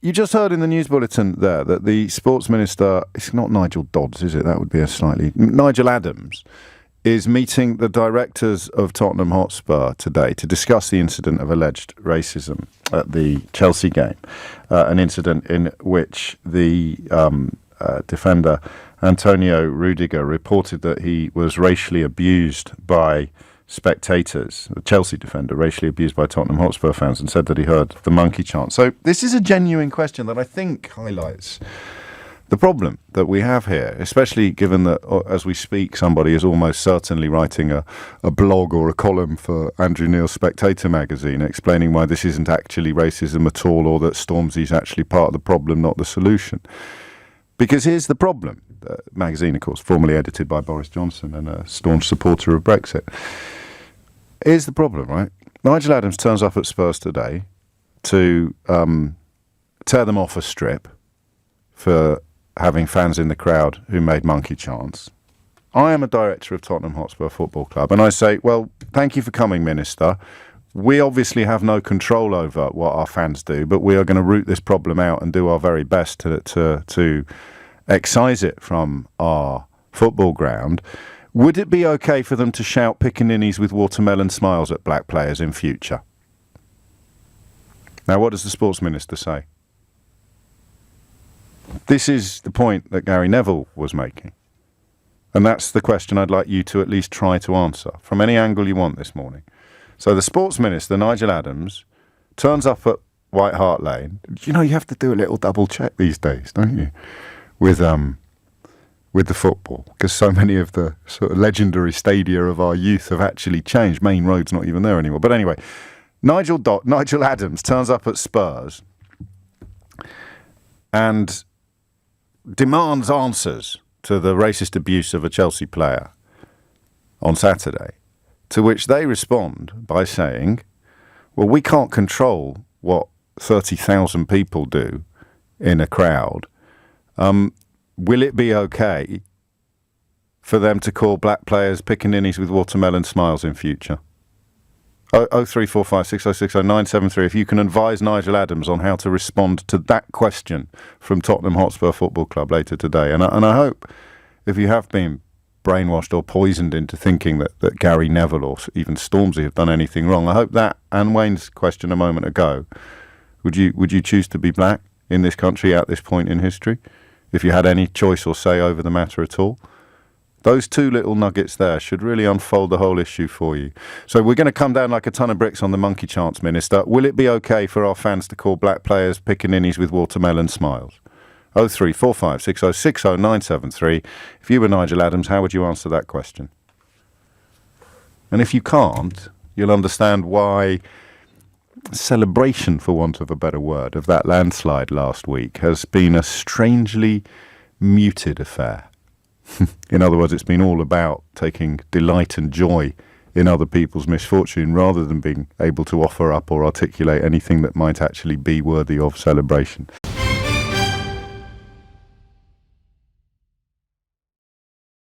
You just heard in the news bulletin there that the sports minister, it's not Nigel Dodds, is it? That would be Nigel Adams, is meeting the directors of Tottenham Hotspur today to discuss the incident of alleged racism at the Chelsea game, an incident in which the defender Antonio Rudiger reported that he was racially abused by spectators, the Chelsea defender, racially abused by Tottenham Hotspur fans, and said that he heard the monkey chant. So this is a genuine question that I think highlights the problem that we have here, especially given that as we speak, somebody is almost certainly writing a blog or a column for Andrew Neil's Spectator magazine explaining why this isn't actually racism at all, or that Stormzy's actually part of the problem, not the solution. Because here's the problem. The magazine, of course, formerly edited by Boris Johnson and a staunch supporter of Brexit. Here's the problem, right? Nigel Adams turns up at Spurs today to tear them off a strip for having fans in the crowd who made monkey chants. I am a director of Tottenham Hotspur Football Club, and I say, well, thank you for coming, Minister. We obviously have no control over what our fans do, but we are going to root this problem out and do our very best to excise it from our football ground. Would it be okay for them to shout pickaninnies with watermelon smiles at black players in future? Now, what does the Sports Minister say? This is the point that Gary Neville was making. And that's the question I'd like you to at least try to answer from any angle you want this morning. So the Sports Minister, Nigel Adams, turns up at White Hart Lane. You know, you have to do a little double check these days, don't you? With the football, because so many of the sort of legendary stadia of our youth have actually changed. Main Road's not even there anymore. But anyway, Nigel Adams turns up at Spurs and demands answers to the racist abuse of a Chelsea player on Saturday, to which they respond by saying, well, we can't control what 30,000 people do in a crowd. Will it be okay for them to call black players pickaninnies with watermelon smiles in future? 03456 606 0973. If you can advise Nigel Adams on how to respond to that question from Tottenham Hotspur Football Club later today. And I hope, if you have been brainwashed or poisoned into thinking that Gary Neville or even Stormzy have done anything wrong, I hope that, and Wayne's question a moment ago, would you choose to be black in this country at this point in history, if you had any choice or say over the matter at all? Those two little nuggets there should really unfold the whole issue for you. So we're going to come down like a ton of bricks on the monkey chants, Minister. Will it be okay for our fans to call black players pickaninnies with watermelon smiles? 03456 606 0973. If you were Nigel Adams, how would you answer that question? And if you can't, you'll understand why celebration, for want of a better word, of that landslide last week has been a strangely muted affair. In other words, it's been all about taking delight and joy in other people's misfortune rather than being able to offer up or articulate anything that might actually be worthy of celebration.